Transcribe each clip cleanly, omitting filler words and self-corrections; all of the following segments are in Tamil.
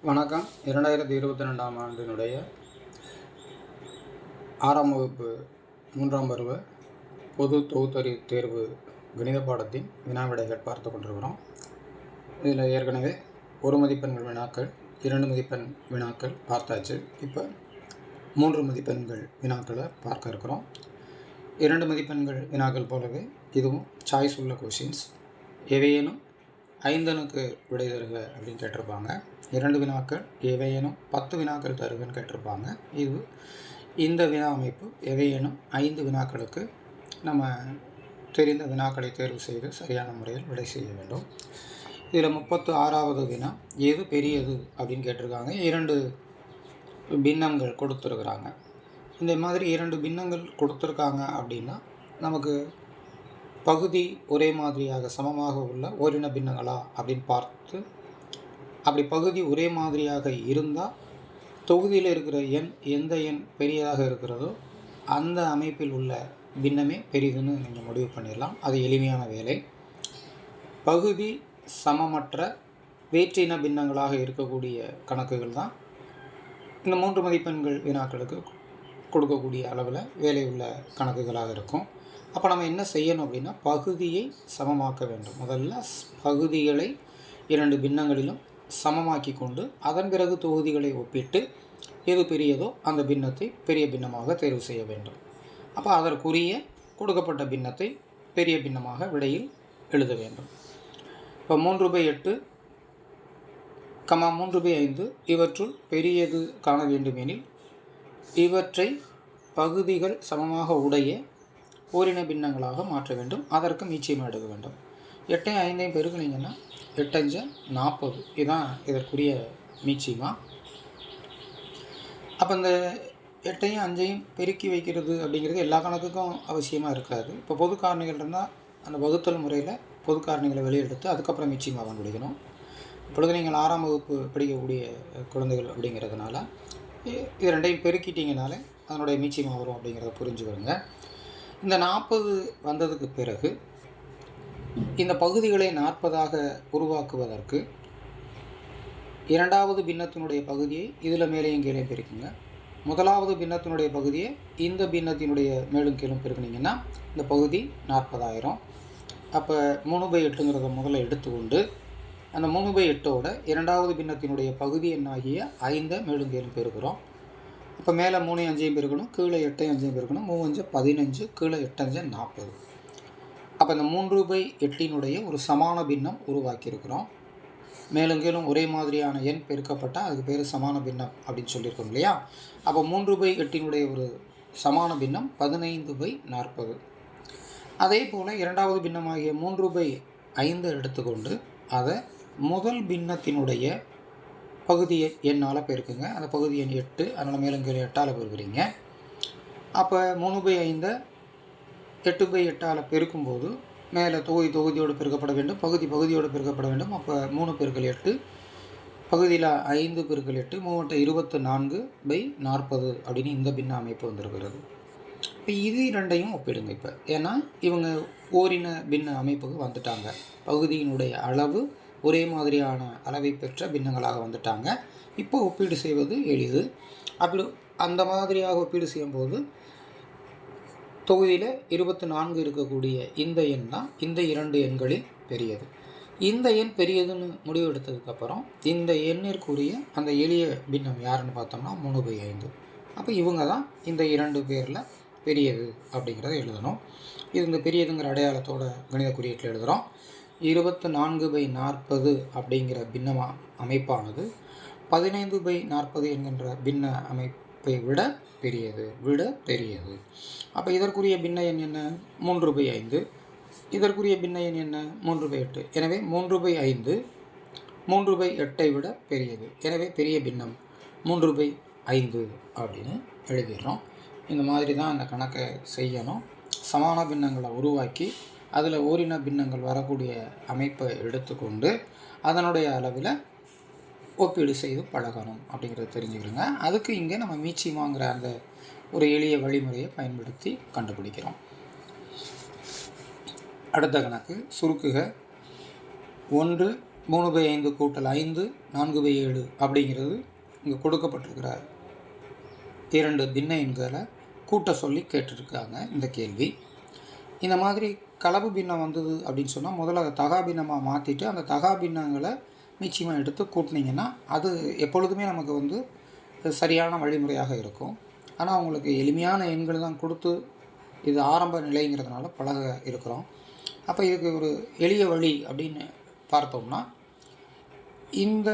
வணக்கம். 2022ஆம் ஆண்டினுடைய 6ஆம் வகுப்பு 3ஆம் பருவ பொது தொகுத்தறிவு தேர்வு கணித பாடத்தின் வினாவிடைகள் பார்த்து கொண்டிருக்கிறோம். இதில் ஏற்கனவே 1 மதிப்பெண்கள் வினாக்கள், 2 மதிப்பெண் வினாக்கள் பார்த்தாச்சு. இப்போ 3 மதிப்பெண்கள் வினாக்களை பார்க்க இருக்கிறோம். 2 மதிப்பெண்கள் வினாக்கள் போலவே இதுவும் சாய்ஸ் உள்ள கொஷின்ஸ். எவையேனும் 5 அணுக்கு விடை தருக அப்படின்னு கேட்டிருப்பாங்க. 2 வினாக்கள் எவையேனும் 10 வினாக்கள் தருகன்னு கேட்டிருப்பாங்க. இந்த வினா அமைப்பு எவையேனும் 5 வினாக்களுக்கு நம்ம தெரிந்த வினாக்களை தேர்வு செய்து சரியான முறையில் விடை செய்ய வேண்டும். இதில் 36வது வினா எது பெரியது அப்படின்னு கேட்டிருக்காங்க. 2 பின்னங்கள் கொடுத்துருக்குறாங்க. இந்த மாதிரி 2 பின்னங்கள் கொடுத்துருக்காங்க அப்படின்னா நமக்கு பகுதி ஒரே மாதிரியாக சமமாக உள்ள ஓரின பின்னங்களா அப்படின்னு பார்த்து, அப்படி பகுதி ஒரே மாதிரியாக இருந்தால் தொகுதியில் இருக்கிற எண் எந்த எண் பெரியதாக இருக்கிறதோ அந்த அமைப்பில் உள்ள பின்னமே பெரிதுன்னு நீங்கள் முடிவு பண்ணிடலாம். அது எளிமையான வேலை. பகுதி சமமற்ற வேற்றின பின்னங்களாக இருக்கக்கூடிய கணக்குகள் தான் இந்த 3 மதிப்பெண்கள் வினாக்களுக்கு கொடுக்கக்கூடிய அளவில் வேலை உள்ள கணக்குகளாக இருக்கும். அப்போ நம்ம என்ன செய்யணும் அப்படின்னா, பகுதியை சமமாக்க வேண்டும். முதல்ல பகுதிகளை 2 பின்னங்களிலும் சமமாக்கி கொண்டு அதன் பிறகு தொகுதிகளை ஒப்பிட்டு எது பெரியதோ அந்த பின்னத்தை பெரிய பின்னமாக தேர்வு செய்ய வேண்டும். அப்போ அதற்குரிய கொடுக்கப்பட்ட பின்னத்தை பெரிய பின்னமாக விடையில் எழுத வேண்டும். இப்போ 3/8, 3/5 இவற்றுள் பெரியது காண வேண்டுமெனில் இவற்றை பகுதிகள் சமமாக உடைய ஓரின பின்னங்களாக மாற்ற வேண்டும். அதற்கு மீச்சியமாக எடுக்க வேண்டும். 8ஐயும் 5ஐயும் பெருக்குனீங்கன்னா 8×5 40. இதுதான் இதற்குரிய மீச்சியமா. அப்போ இந்த 8ஐயும் 5ஐயும் பெருக்கி வைக்கிறது அப்படிங்கிறது எல்லா கணக்குக்கும் அவசியமாக இருக்காது. இப்போ பொது காரணிகள் இருந்தால் அந்த வகுத்தல் முறையில் பொது காரணிகளை வெளியெடுத்து அதுக்கப்புறம் மீச்சியமாக கண்டுபிடிக்கணும். இப்பொழுது நீங்கள் 6ஆம் வகுப்பு படிக்கக்கூடிய குழந்தைகள் அப்படிங்கிறதுனால இது 2ஐயும் பெருக்கிட்டிங்கனாலே அதனுடைய மீச்சியமாக வரும் அப்படிங்கிறத புரிஞ்சுக்கிறோங்க. இந்த 40 வந்ததுக்கு பிறகு இந்த பகுதிகளை 40ஆக உருவாக்குவதற்கு 2வது பின்னத்தினுடைய பகுதியை இதில் மேலேயும் கீழே பெருக்குங்க. 1வது பின்னத்தினுடைய பகுதியை இந்த பின்னத்தினுடைய மேலும் கீழும் பெருக்குனீங்கன்னா இந்த பகுதி 40,000. அப்போ 3/8ங்கிறத முதல்ல எடுத்துக்கொண்டு அந்த 3/8ஓட 2வது பின்னத்தினுடைய பகுதி என்னாகிய 5 மேலும் கீழும் பெருக்கிறோம். இப்போ மேலே 3ஐயும் 5ஐயும் பெருக்கணும், கீழே 8ஐயும் 5ஐயும் பெருக்கணும். 3×5 15, கீழே 8×5 40. அப்போ இந்த 3/8னுடைய ஒரு சமான பின்னம் உருவாக்கியிருக்கிறோம். மேலும் கீழும் ஒரே மாதிரியான எண் பெருக்கப்பட்டால் அதுக்கு பேர் சமான பின்னம் அப்படின்னு சொல்லியிருக்கோம் இல்லையா. அப்போ 3/8னுடைய ஒரு சமான பின்னம் 15/40. அதே போல் 2வது பின்னமாகிய 3/5 எடுத்துக்கொண்டு அதை முதல் பின்னத்தினுடைய பகுதி எண்ணால் பெருக்குங்க. அந்த பகுதி எண் 8, அதனால் மேலும் கீழே 8ஆல் பெருக்குறீங்க. அப்போ 3/5 8/8ஆல் பெருக்கும்போது மேலே தொகுதியோடு பெருக்கப்பட வேண்டும், பகுதியோடு பெருக்கப்பட வேண்டும். அப்போ 3 × 8 பகுதியில் 5 × 8 24/40 அப்படின்னு இந்த பின்ன அமைப்பு வந்திருக்கிறது. இப்போ இது 2ஐயும் ஒப்பிடுங்க. இப்போ ஏன்னா இவங்க ஓரின பின்ன அமைப்புக்கு வந்துட்டாங்க. பகுதியினுடைய அளவு ஒரே மாதிரியான அளவை பெற்ற பின்னங்களாக வந்துட்டாங்க. இப்போ ஒப்பீடு செய்வது எளிது. அப்படி அந்த மாதிரியாக ஒப்பீடு செய்யும்போது தொகுதியில் 24 இருக்கக்கூடிய இந்த எண் தான் இந்த 2 எண்களில் பெரியது. இந்த எண் பெரியதுன்னு முடிவு எடுத்ததுக்கப்புறம் இந்த எண்ணிற்குரிய அந்த எளிய பின்னம் யாருன்னு பார்த்தோம்னா 3/5. அப்போ இவங்க தான் இந்த 2 பேரில் பெரியது அப்படிங்கிறத எழுதணும். இது இந்த பெரியதுங்கிற அடையாளத்தோட கணித குறியீட்டில் எழுதுகிறோம். 24/40 அப்படிங்கிற பின்ன அமைப்பானது 15/40 என்கின்ற பின்ன அமைப்பை விட பெரியது. அப்போ இதற்குரிய பின்ன எண் என்ன? 3/5. இதற்குரிய பின்ன எண் என்ன? 3/8. எனவே 3/5 3/8ஐ விட பெரியது. எனவே பெரிய பின்னம் 3/5 அப்படின்னு எழுதிடுறோம். இந்த மாதிரி தான் அந்த கணக்கை செய்யணும். சமான பின்னங்களை உருவாக்கி அதில் ஓரின பின்னங்கள் வரக்கூடிய அமைப்பை எடுத்துக்கொண்டு அதனுடைய அளவில் ஒப்பீடு செய்து பழகணும் அப்படிங்கிறத தெரிஞ்சுக்கிறோங்க. அதுக்கு இங்கே நம்ம மீச்சியமாங்கிற அந்த ஒரு எளிய வழிமுறையை பயன்படுத்தி கண்டுபிடிக்கிறோம். அடுத்த கணக்கு சுருக்குக. 1 3/5 கூட்டல் 5 4/7 அப்படிங்கிறது இங்கே கொடுக்கப்பட்டிருக்கிற 2 பின்ன எண்களை கூட்ட சொல்லி கேட்டிருக்காங்க இந்த கேள்வி. இந்த மாதிரி கலப்பு பின்னம் வந்தது அப்படின்னு சொன்னால் முதல்ல அதை தகா பின்னமாக மாற்றிட்டு அந்த தகா பின்னங்களை நிச்சயமாக எடுத்து கூட்டினீங்கன்னா அது எப்பொழுதுமே நமக்கு சரியான வழிமுறையாக இருக்கும். ஆனால் அவங்களுக்கு எளிமையான எண்கள் தான் கொடுத்து இது ஆரம்ப நிலைங்கிறதுனால பழக இருக்கிறோம். அப்போ இதுக்கு ஒரு எளிய வழி அப்படின்னு பார்த்தோம்னா இந்த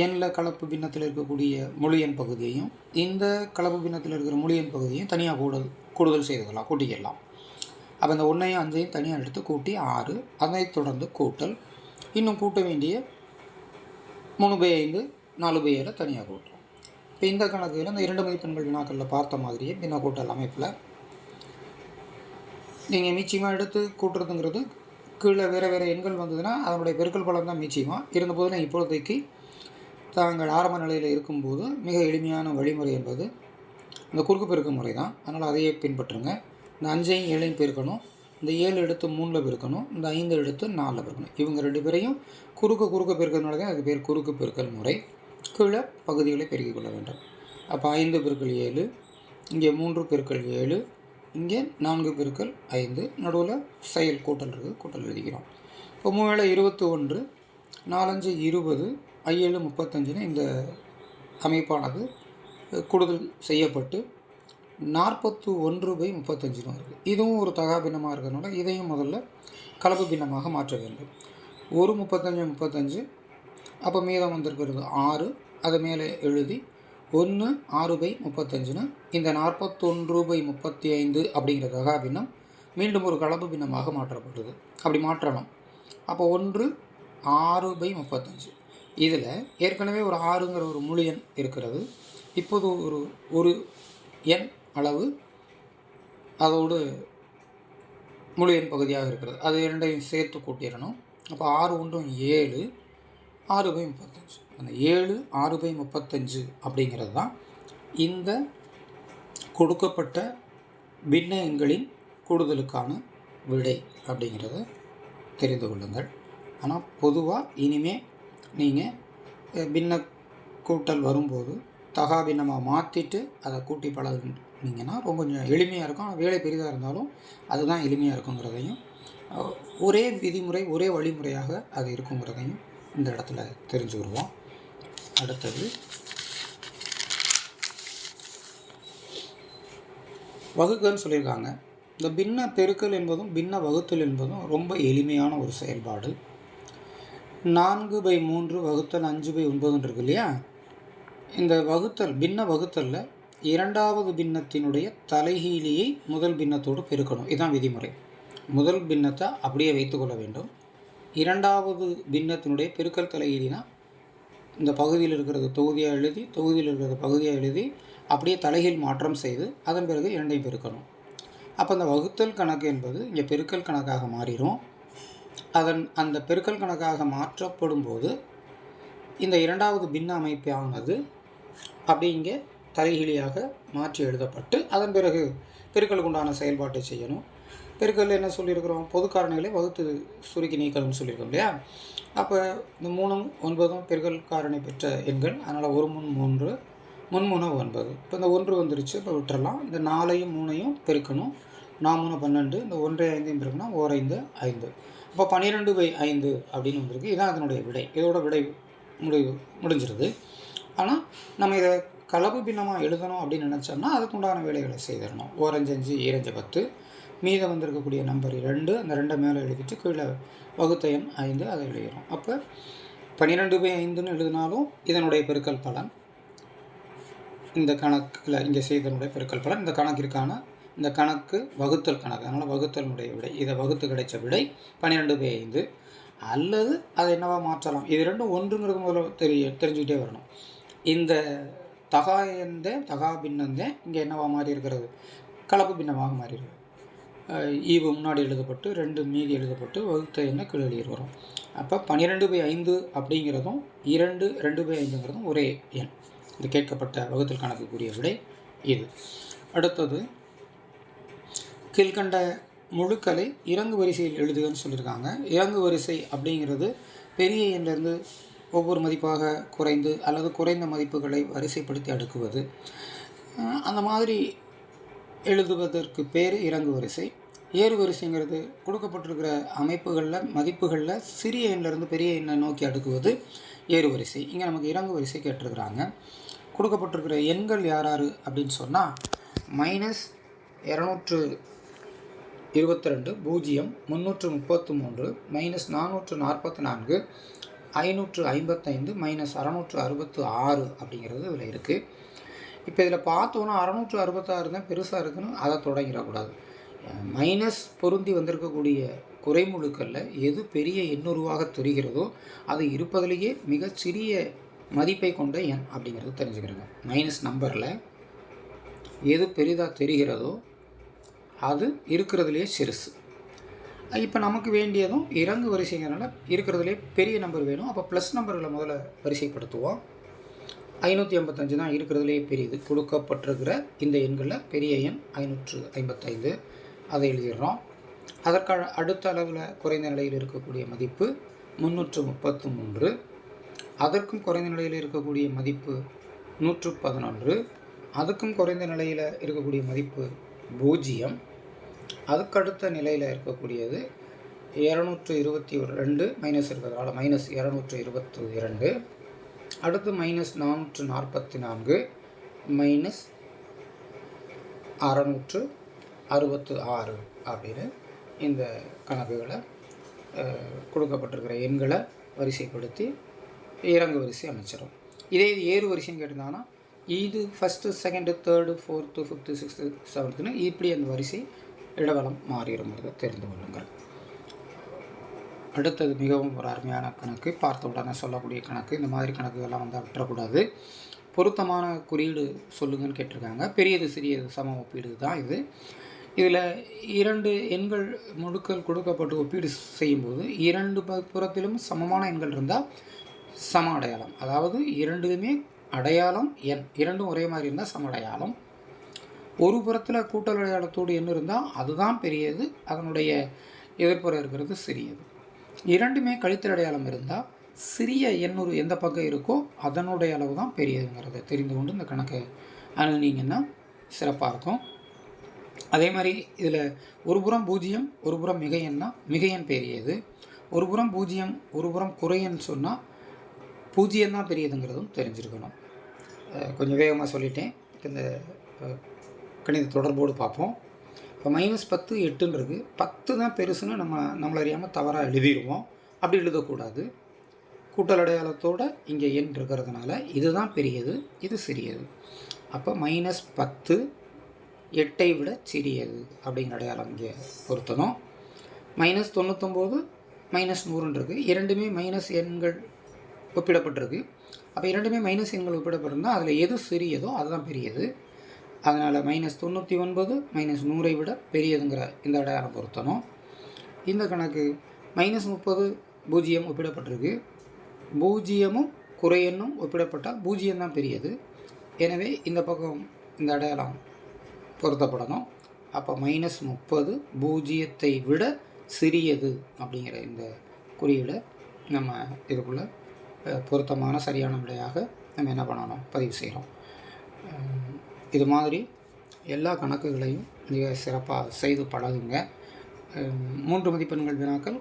எண்ணில் கலப்பு பின்னத்தில் இருக்கக்கூடிய முழு எண் பகுதியையும் இந்த கலப்பு பின்னத்தில் இருக்கிற முழு எண் பகுதியையும் தனியாக கூடுதல் செய்துக்கலாம், கூட்டிக்கலாம். அப்போ இந்த 1ஐயும் 5ஐயும் தனியாக எடுத்து கூட்டி 6, அதை தொடர்ந்து கூட்டல், இன்னும் கூட்ட வேண்டிய 3/5 4/7 தனியாக கூட்டுறோம். இப்போ இந்த கணக்கில் இந்த 2 மதிப்பெண்கள் வினாக்களில் பார்த்த மாதிரியே பின்ன கூட்டல் அமைப்பில் நீங்கள் மீச்சியமாக எடுத்து கூட்டுறதுங்கிறது கீழே வேறு எண்கள் வந்ததுன்னா அதனுடைய பெருக்கல் பலன் தான் மீச்சியமாக இருந்தபோது இப்பொழுதைக்கு தாங்கள் ஆரம்ப நிலையில் இருக்கும்போது மிக எளிமையான வழிமுறை என்பது இந்த குறுக்கு பெருக்க முறை தான். அதனால் அதையே பின்பற்றுங்க. இந்த 5ஐயும் 7ஐயும் பெருக்கணும், இந்த 7 எடுத்து 3 பெருக்கணும், இந்த 5 எடுத்து 4 பெருக்கணும். இவங்க 2 பேரையும் குறுக்க பெருக்கிறதுனால தான் அதுக்கு பேர் குறுக்கு பெருக்கல் முறை. கீழே பகுதிகளை பெருக்கிக் கொள்ள வேண்டும். அப்போ 5 பெருக்கல் 7, இங்கே 3 பெருக்கல் 7, இங்கே 4 பெருக்கல் 5, நடுவில் செயல் கூட்டல் இருக்குது, கூட்டல் எழுதிக்கிறோம். இப்போ 3 21, 4 20, 5 35ன்னு இந்த அமைப்பானது கூடுதல் செய்யப்பட்டு 41/35 வருது. இதுவும் ஒரு தகா பின்னமாக இருக்கிறதுனால இதையும் முதல்ல கலப்பு பின்னமாக மாற்ற வேண்டும். 35 அப்போ மீதம் வந்திருக்கிறது 6, அதை மேலே எழுதி 1 6/35ன்னு இந்த 41/35 அப்படிங்கிற தகா பின்னம் மீண்டும் ஒரு கலப்பு பின்னமாக மாற்றப்படுது. அப்படி மாற்றணும். அப்போ 1 6/35 இதில் ஏற்கனவே ஒரு 6ங்கிற ஒரு முழு எண் இருக்கிறது. இப்போது ஒரு எண் அளவு அதோடு முழு எண் பகுதியாக இருக்கிறது. அது 2ஐயும் சேர்த்து கூட்டிடணும். அப்போ 6 1 7 6/35. அந்த 7 6/35 அப்படிங்கிறது தான் இந்த கொடுக்கப்பட்ட பின்ன எண்களின் கூடுதலுக்கான விடை அப்படிங்கிறத தெரிந்து கொள்ளுங்கள். ஆனால் பொதுவாக இனிமேல் நீங்கள் பின்ன கூட்டல் வரும்போது தகா பின்னமாக மாற்றிட்டு அதை கூட்டி பழகுனீங்கன்னா கொஞ்சம் எளிமையாக இருக்கும். ஆனால் வேலை பெரிதாக இருந்தாலும் அதுதான் எளிமையாக இருக்குங்கிறதையும் ஒரே விதிமுறை ஒரே வழிமுறையாக அது இருக்குங்கிறதையும் இந்த இடத்துல தெரிஞ்சுக்கிடுவோம். அடுத்தது வகுக்கன்னு சொல்லியிருக்காங்க. இந்த பின்ன பெருக்கல் என்பதும் பின்ன வகுத்தல் என்பதும் ரொம்ப எளிமையான ஒரு செயல்பாடு. 4/3 வகுத்தல் 5/9 இருக்கு இல்லையா? இந்த வகுத்தல் பின்ன வகுத்தலில் இரண்டாவது பின்னத்தினுடைய தலைகீழியை முதல் பின்னத்தோடு பெருக்கணும். இதுதான் விதிமுறை. முதல் பின்னத்தை அப்படியே வைத்துக்கொள்ள வேண்டும். இரண்டாவது பின்னத்தினுடைய பெருக்கல் தலைகீழினா இந்த பகுதியில் இருக்கிறது தொகுதியாக எழுதி தொகுதியில் இருக்கிறது பகுதியாக எழுதி அப்படியே தலைகீழ் மாற்றம் செய்து அதன் பிறகு 2ஐயும் பெருக்கணும். அப்போ அந்த வகுத்தல் கணக்கு என்பது இங்கே பெருக்கல் கணக்காக மாறிடும். அந்த பெருக்கல் கணக்காக மாற்றப்படும் போது இந்த இரண்டாவது பின்ன அமைப்பானது அப்படி இங்கே தலைகீழியாக மாற்றி எழுதப்பட்டு அதன் பிறகு பெருக்கலுக்கு உண்டான செயல்பாட்டை செய்யணும். பெருக்கல் என்ன சொல்லியிருக்கிறோம்? பொது காரணிகளை வகுத்து சுருக்கி நீக்கணும்னு சொல்லியிருக்கோம் இல்லையா? அப்போ இந்த 3ம் 9ம் பெருக்கல் காரணி பெற்ற எண்கள். அதனால் 1 3 3 3 9. இப்போ இந்த 1 வந்துருச்சு, இப்போ விட்டுறலாம். இந்த 4ஐயும் 3ஐயும் பெருக்கணும். 4 3 12, இந்த 1 5ஐயும் பெருக்கணும், 1 5 5. அப்போ 12/5 அப்படின்னு வந்திருக்கு. இதுதான் அதனுடைய விடை. இதோட விடை முடிஞ்சிருது. ஆனால் நம்ம இதை கலப்பு பின்னமாக எழுதணும் அப்படின்னு நினச்சோம்னா அதுக்கு உண்டான வேலைகளை செய்திடணும். 1 5 5 2 10, மீதம் வந்திருக்கக்கூடிய நம்பர் 2, அந்த 2 மேலே எழுதிட்டு கீழே வகுத்த எண் 5 அதை எழுதிடும். அப்போ 12/5ன்னு எழுதினாலும் இதனுடைய பெருக்கல் பலன் இந்த கணக்கில் இங்கே செய்தனுடைய பெருக்கல் பலன் இந்த கணக்கிற்கான இந்த கணக்கு வகுத்தல் கணக்கு. அதனால் வகுத்தலுடைய விடை இதை வகுத்து கிடைச்ச விடை 12/5. அல்லது அதை என்னவா மாற்றலாம்? இது ரெண்டும் ஒன்றுங்கிறது முதல்ல தெரிஞ்சுக்கிட்டே வரணும். இந்த தகா பின்னந்தேன் இங்கே என்னவா மாறி இருக்கிறது? கலப்பு பின்னமாக மாறி இருக்குது. ஈவு முன்னாடி எழுதப்பட்டு 2 மீதி எழுதப்பட்டு வகுத்த எண்ணை கீழே எழுதி வரும். அப்போ 12/5 அப்படிங்கிறதும் 2/5ங்கிறதும் ஒரே எண். இது கேட்கப்பட்ட வகுத்தல் கணக்குக்குரிய விடை இது. அடுத்தது கீழ்கண்ட முழுக்களை இறங்கு வரிசையில் எழுதுகன்னு சொல்லியிருக்காங்க. இறங்கு வரிசை அப்படிங்கிறது பெரிய எண்ணிலிருந்து ஒவ்வொரு மதிப்பாக குறைந்து அல்லது குறைந்த மதிப்புகளை வரிசைப்படுத்தி அடுக்குவது, அந்த மாதிரி எழுதுவதற்கு பேர் இறங்கு வரிசை. ஏறு வரிசைங்கிறது கொடுக்கப்பட்டிருக்கிற அமைப்புகளில் மதிப்புகளில் சிறிய எண்ணிலிருந்து பெரிய எண்ணை நோக்கி அடுக்குவது ஏறு வரிசை. இங்கே நமக்கு இறங்கு வரிசை கேட்டிருக்கிறாங்க. கொடுக்கப்பட்டிருக்கிற எண்கள் யார் யார் அப்படின்னு சொன்னால் -222 0 333 -444 555 -666 அப்படிங்கிறது இதில் இருக்குது. இப்போ இதில் பார்த்தோன்னா 666 தான் பெருசாக இருக்குன்னு அதை தொடங்கிடக்கூடாது. மைனஸ் பொருந்தி வந்திருக்கக்கூடிய குறைமுழுக்களில் எது பெரிய எண்ணுருவாக தெரிகிறதோ அது இருப்பதிலேயே மிகச்சிறிய மதிப்பை கொண்ட எண் அப்படிங்கிறது தெரிஞ்சுக்கிறேங்க. மைனஸ் நம்பரில் எது பெரிதாக தெரிகிறதோ அது இருக்கிறதுலே சிறுசு. இப்போ நமக்கு வேண்டியதும் இறங்கு வரிசைங்கிறனால இருக்கிறதுலே பெரிய நம்பர் வேணும். அப்போ ப்ளஸ் நம்பர்களை முதல்ல வரிசைப்படுத்துவோம். 555 தான் இருக்கிறதுலே பெரியது. கொடுக்கப்பட்டிருக்கிற இந்த எண்களில் பெரிய எண் 555, அதை எழுதிடுறோம். அதற்கு அடுத்த அளவில் குறைந்த நிலையில் இருக்கக்கூடிய மதிப்பு 333, அதற்கும் குறைந்த நிலையில் இருக்கக்கூடிய மதிப்பு 111, அதுக்கும் குறைந்த நிலையில் இருக்கக்கூடிய மதிப்பு 0, அதுக்கடுத்த நிலையில் இருக்கக்கூடியது 222 மைனஸ் இருக்கிறதால -222, அடுத்து -444 -666 அப்படின்னு இந்த கணக்குகளை கொடுக்கப்பட்டிருக்கிற எண்களை வரிசைப்படுத்தி இறங்கு வரிசை அமைச்சிடும். இதே இது ஏறு வரிசைன்னு கேட்டிருந்தாங்கன்னா இது first, second, third, fourth, fifth, sixth, செவன்த்துன்னு இப்படி அந்த வரிசை இடவலம் மாறிடுங்கிறத தெரிந்து கொள்ளுங்கள். அடுத்தது மிகவும் ஒரு அருமையான கணக்கு, பார்த்த உடனே சொல்லக்கூடிய கணக்கு. இந்த மாதிரி கணக்குகள்லாம் வந்து விட்டுறக்கூடாது. பொருத்தமான குறியீடு சொல்லுங்கன்னு கேட்டிருக்காங்க. பெரியது சிறியது சம ஒப்பீடு தான் இது. இதில் 2 எண்கள் முழுக்கள் கொடுக்கப்பட்டு ஒப்பீடு செய்யும்போது 2 புறத்திலும் சமமான எண்கள் இருந்தால் சம அடையாளம், அதாவது இரண்டுமே அடையாளம் எண் இரண்டும் ஒரே மாதிரி இருந்தால் சம அடையாளம். ஒரு புறத்தில் கூட்டல் அடையாளத்தோடு எண் இருந்தால் அதுதான் பெரியது, அதனுடைய எதிர்ப்புற இருக்கிறது சிறியது. இரண்டுமே கழித்தல் அடையாளம் இருந்தால் சிறிய எண்ணூறு எந்த பக்கம் இருக்கோ அதனுடைய அளவு தான் பெரியதுங்கிறத தெரிந்து கொண்டு இந்த கணக்கை அணுகுனீங்கன்னா சிறப்பாக இருக்கும். அதே மாதிரி இதில் ஒரு புறம் 0 ஒரு புறம் மிகை எண்ணா மிகை எண் பெரியது, ஒரு புறம் 0 ஒரு புறம் குறையன்னு சொன்னால் 0 தான் பெரியதுங்கிறதும் தெரிஞ்சிருக்கணும். கொஞ்சம் வேகமாக சொல்லிட்டேன். இந்த கணித தொடர்போடு பார்ப்போம். இப்போ -10 8ன்னு இருக்குது. 10 தான் பெருசுன்னு நம்மளை அறியாமல் தவறாக எழுதிடுவோம். அப்படி எழுதக்கூடாது. கூட்டல் அடையாளத்தோடு இங்கே எண் இருக்கிறதுனால இதுதான் பெரியது, இது சிறியது. அப்போ -10 8ஐ விட சிறியது அப்படிங்கிற அடையாளம் இங்கே பொருத்தணும். -99 -100 இருக்குது. இரண்டுமே மைனஸ் எண்கள் ஒப்பிடப்பட்டிருக்கு. அப்போ இரண்டுமே மைனஸ் எண்கள் ஒப்பிடப்பட்டிருந்தால் அதில் எது சிறியதோ அதுதான் பெரியது. அதனால் -99 -100ஐ விட பெரியதுங்கிற இந்த அடையாளம் பொருத்தணும். இந்த கணக்கு -30 0 ஒப்பிடப்பட்டிருக்கு. 0ம் குறையெண்ணும் ஒப்பிடப்பட்டால் 0 தான் பெரியது. எனவே இந்த பக்கம் இந்த அடையாளம் பொருத்தப்படணும். அப்போ -30 0ஐ விட சிறியது அப்படிங்கிற இந்த குறியீடை நம்ம இதுக்குள்ளே பொருத்தமான சரியான விடையாக நம்ம என்ன பண்ணணும், பதிவு செய்கிறோம். இது மாதிரி எல்லா கணக்குகளையும் மிக சிறப்பாக செய்து பழகுங்க. 3 மதிப்பெண்கள் வினாக்கள்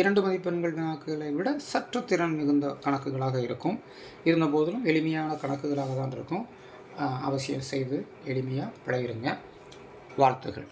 2 மதிப்பெண்கள் வினாக்களை விட சற்று திறன் மிகுந்த கணக்குகளாக இருக்கும். இருந்த போதிலும் எளிமையான கணக்குகளாக தான் இருக்கும். அவசியம் செய்து எளிமையாக பழகிடுங்க. வாழ்த்துகள்.